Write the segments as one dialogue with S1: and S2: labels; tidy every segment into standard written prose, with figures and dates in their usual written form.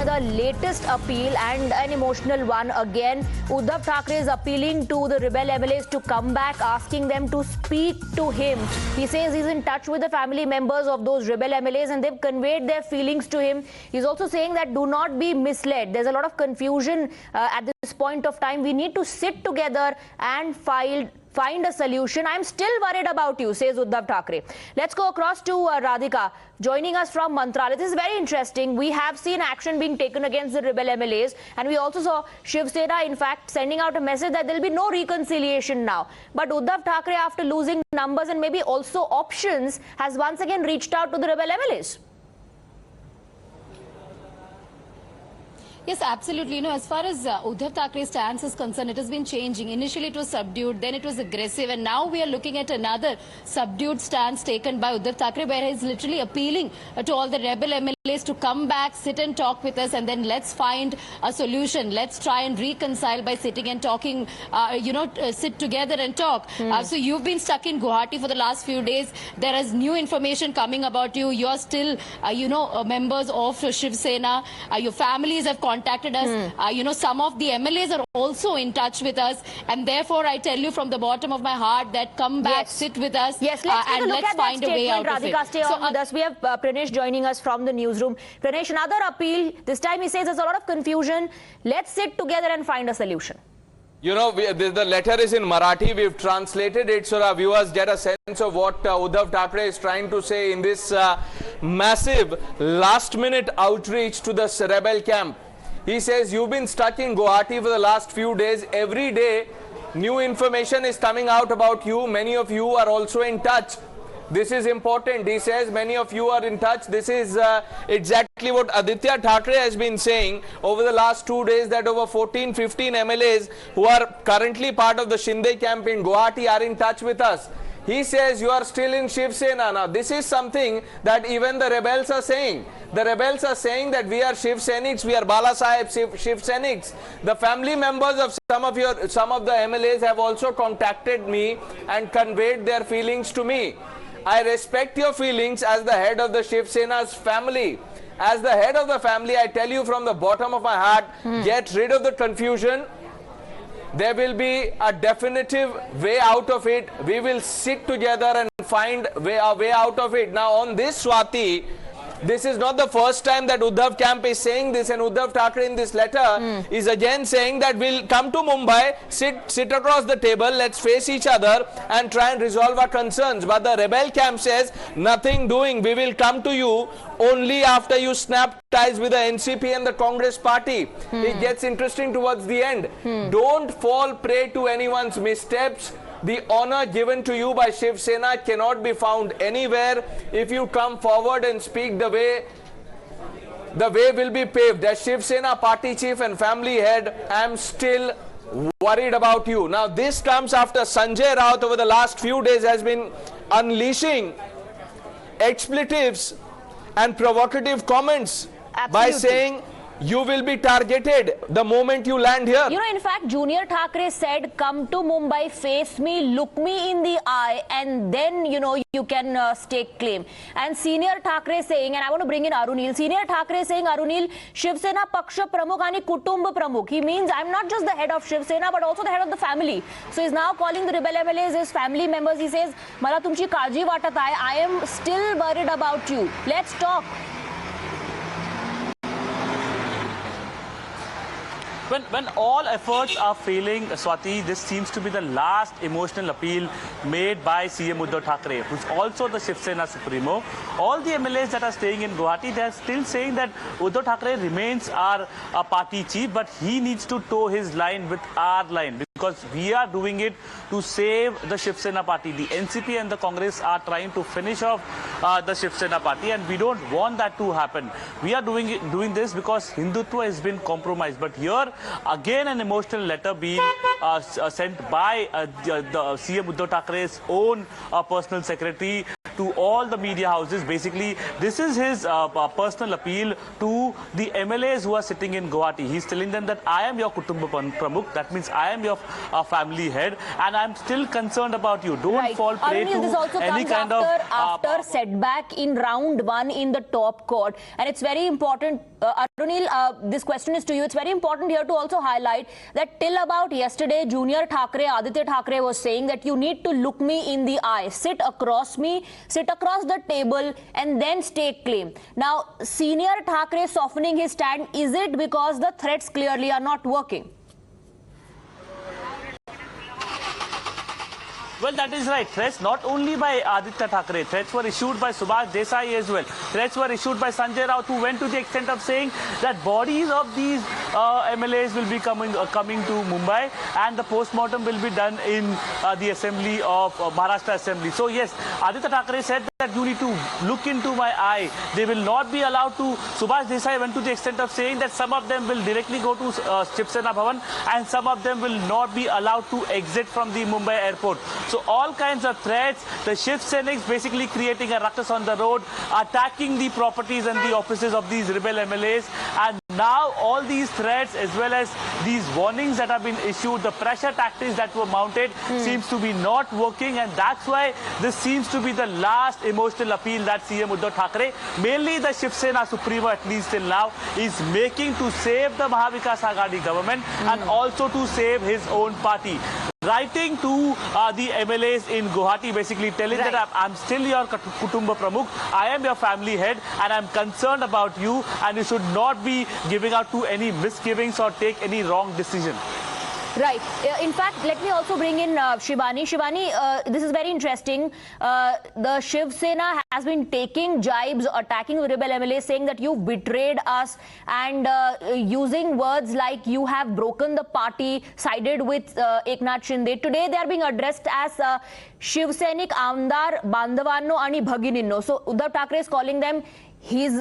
S1: The latest appeal, and an emotional one again. Uddhav Thackeray is appealing to the rebel MLAs to come back, asking them to speak to him. He says he's in touch with the family members of those rebel MLAs and they've conveyed their feelings to him. He's also saying that do not be misled. There's a lot of confusion at this point of time. We need to sit together and find a solution. I'm still worried about you, says Uddhav Thackeray. Let's go across to Radhika, joining us from Mantralaya. This is very interesting. We have seen action being taken against the rebel MLAs, and we also saw Shiv Sena, in fact, sending out a message that there will be no reconciliation now. But Uddhav Thackeray, after losing numbers and maybe also options, has once again reached out to the rebel MLAs.
S2: Yes, absolutely. You know, as far as Uddhav Thackeray's stance is concerned, it has been changing. Initially, it was subdued, then it was aggressive, and now we are looking at another subdued stance taken by Uddhav Thackeray, where he's literally appealing to all the rebel MLAs to come back, sit and talk with us, and then let's find a solution. Let's try and reconcile by sitting and talking, sit together and talk. So you've been stuck in Guwahati for the last few days. There is new information coming about you. You're still, members of Shiv Sena. Your families have contacted us. Some of the MLAs are also in touch with us, and therefore I tell you from the bottom of my heart that come back, sit with us,
S1: let's
S2: and let's find a way out of it.
S1: Radhika, stay on with us. We have Pranesh joining us from the newsroom. Pranesh, another appeal. This time he says there's a lot of confusion. Let's sit together and find a solution.
S3: You know, the letter is in Marathi. We've translated it so our viewers get a sense of what Uddhav Thackeray is trying to say in this massive last-minute outreach to the rebel camp. He says, you've been stuck in Guwahati for the last few days. Every day, new information is coming out about you. Many of you are also in touch. This is important. He says, many of you are in touch. This is exactly what Aditya Thackeray has been saying over the last 2 days, that over 14, 15 MLAs who are currently part of the Shinde camp in Guwahati are in touch with us. He says you are still in Shiv Sena. Now, this is something that even the rebels are saying. The rebels are saying that we are Shiv Senics, we are Bala Sahib Shiv Senics. The family members of some of the MLAs have also contacted me and conveyed their feelings to me. I respect your feelings as the head of the Shiv Sena's family. As the head of the family, I tell you from the bottom of my heart, get rid of the confusion. There will be a definitive way out of it. We will sit together and find a way out of it. Now, on this, Swati, this is not the first time that Uddhav camp is saying this, and Uddhav Thackeray in this letter is again saying that we'll come to Mumbai, sit across the table, let's face each other and try and resolve our concerns. But the rebel camp says, nothing doing, we will come to you only after you snap ties with the NCP and the Congress party. It gets interesting towards the end. Don't fall prey to anyone's missteps. The honor given to you by Shiv Sena cannot be found anywhere. If you come forward and speak, the way will be paved. As Shiv Sena party chief and family head, I am still worried about you. Now, this comes after Sanjay Raut over the last few days has been unleashing expletives and provocative comments by saying you will be targeted the moment you land here.
S1: You know, in fact, Junior Thackeray said, come to Mumbai, face me, look me in the eye, and then, you can stake claim. And Senior Thackeray saying, and I want to bring in Arunil, Senior Thackeray saying, Arunil, Shiv Sena Paksha Pramukh ani Kutumb Pramukh. He means I'm not just the head of Shiv Sena, but also the head of the family. So he's now calling the rebel MLAs his family members. He says, Mala tumchi kaji watat hai. I am still worried about you. Let's talk.
S4: When all efforts are failing, Swati, this seems to be the last emotional appeal made by CM Uddhav Thackeray, who's also the Shiv Sena Supremo. All the MLAs that are staying in Guwahati, they are still saying that Uddhav Thackeray remains our party chief, but he needs to toe his line with our line, because we are doing it to save the Shiv Sena party. The NCP and the Congress are trying to finish off the Shiv Sena party, and we don't want that to happen. We are doing this because Hindutva has been compromised. But here, again, an emotional letter being sent by the CM Uddhav Thackeray's own personal secretary to all the media houses. Basically, this is his personal appeal to the MLAs who are sitting in Guwahati. He's telling them that I am your Kutumba Pramukh. That means I am your family head, and I'm still concerned about you. Don't fall prey to
S1: this also
S4: any
S1: comes
S4: kind
S1: after setback in round 1 in the top court, and it's very important. Arunil, this question is to you. It's very important here to also highlight that till about yesterday, Junior Thackeray, Aditya Thackeray was saying that you need to look me in the eye, sit across me, sit across the table, and then stake claim. Now, Senior Thackeray softening his stand, is it because the threats clearly are not working?
S4: Well, that is right. Threats not only by Aditya Thackeray, threats were issued by Subhash Desai as well. Threats were issued by Sanjay Raut, who went to the extent of saying that bodies of these MLAs will be coming to Mumbai, and the post-mortem will be done in the assembly of Maharashtra assembly. So yes, Aditya Thackeray said that you need to look into my eye. They will not be allowed to. Subhash Desai went to the extent of saying that some of them will directly go to Shiv Sena Bhavan, and some of them will not be allowed to exit from the Mumbai airport. So all kinds of threats, the Shiv Senics basically creating a ruckus on the road, attacking the properties and the offices of these rebel MLAs, and now all these threats as well as these warnings that have been issued, the pressure tactics that were mounted seems to be not working, and that's why this seems to be the last emotional appeal that CM Uddhav Thackeray, mainly the Shiv Sena Supremo at least till now, is making to save the Mahavikas Aghadi government and also to save his own party. Writing to the MLAs in Guwahati, basically telling that I'm still your Kutumba Pramukh, I am your family head, and I'm concerned about you, and you should not be giving out to any misgivings or take any wrong decision.
S1: Right. In fact, let me also bring in Shivani. Shivani, this is very interesting. The Shiv Sena has been taking jibes, attacking the rebel MLA, saying that you betrayed us, and using words like you have broken the party, sided with Eknath Shinde. Today, they are being addressed as Shiv Sainik, Amdar, Bandhavanno, and Bhagininno. So, Uddhav Thackeray is calling them his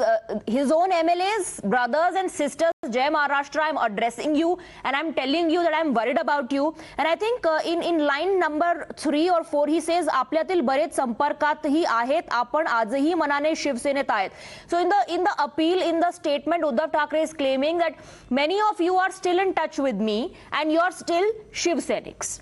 S1: own MLAs, brothers and sisters. Jai Maharashtra, I'm addressing you and I'm telling you that I'm worried about you. And I think in line number 3 or 4 he says आपल्यातील बरेच संपर्कातही आहेत, आपण आजही मनाने शिवसेनेत आहेत. So in the appeal, in the statement, Uddhav Thackeray is claiming that many of you are still in touch with me and you are still Shiv Senics.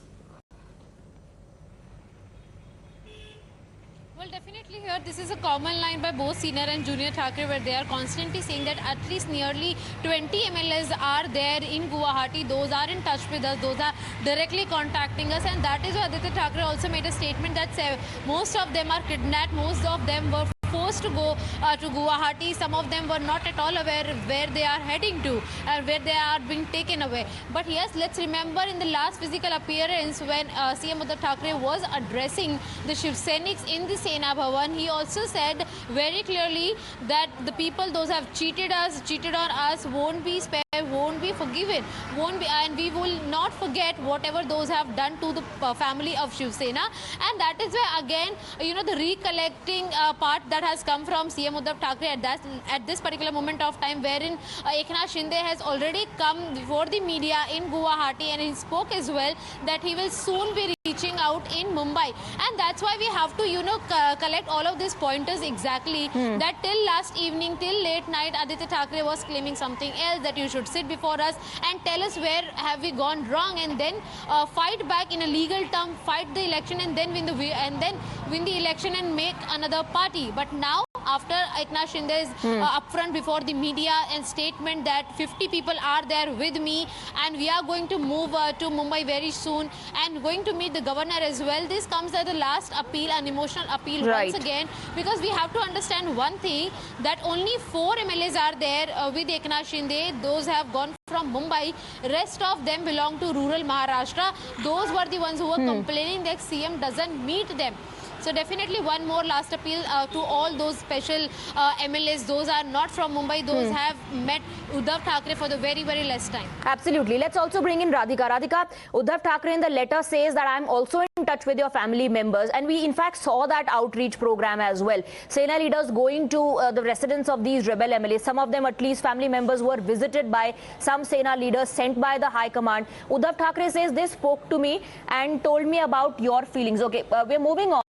S2: Well, definitely here this is a common line by both Senior and Junior Thackeray, where they are constantly saying that at least nearly 20 MLAs are there in Guwahati. Those are in touch with us. Those are directly contacting us, and that is why Aditya Thackeray also made a statement that most of them are kidnapped. Most of them were forced to go to Guwahati. Some of them were not at all aware where they are heading to and where they are being taken away. But yes, let's remember in the last physical appearance when CM Uddhav Thackeray was addressing the Shiv Senics in the Sena Bhavan, he also said very clearly that the people, those who have cheated on us, won't be spared, won't be forgiven, and we will not forget whatever those have done to the family of Shiv Sena. And that is why again, the recollecting part that has come from CM Uddhav Thackeray at this particular moment of time, wherein Eknath Shinde has already come before the media in Guwahati, and he spoke as well that he will soon be reaching out in Mumbai. And that's why we have to collect all of these pointers exactly, that till last evening, till late night, Aditya Thackeray was claiming something else, that you should sit before us and tell us where have we gone wrong, and then fight back in a legal term, fight the election, and then win the election and make another party. But now, after Eknath Shinde's upfront before the media and statement that 50 people are there with me and we are going to move to Mumbai very soon and going to meet the governor as well, this comes as the last appeal, an emotional appeal once again, because we have to understand one thing, that only 4 MLAs are there with Eknath Shinde. Those have gone from Mumbai. Rest of them belong to rural Maharashtra. Those were the ones who were complaining that CM doesn't meet them. So definitely one more last appeal to all those special MLAs. Those are not from Mumbai. Those have met Uddhav Thackeray for the very, very last time.
S1: Absolutely. Let's also bring in Radhika. Radhika, Uddhav Thackeray in the letter says that I'm also in touch with your family members. And we in fact saw that outreach program as well. Sena leaders going to the residents of these rebel MLAs. Some of them, at least family members, were visited by some Sena leaders sent by the High Command. Uddhav Thackeray says they spoke to me and told me about your feelings. Okay, we're moving on.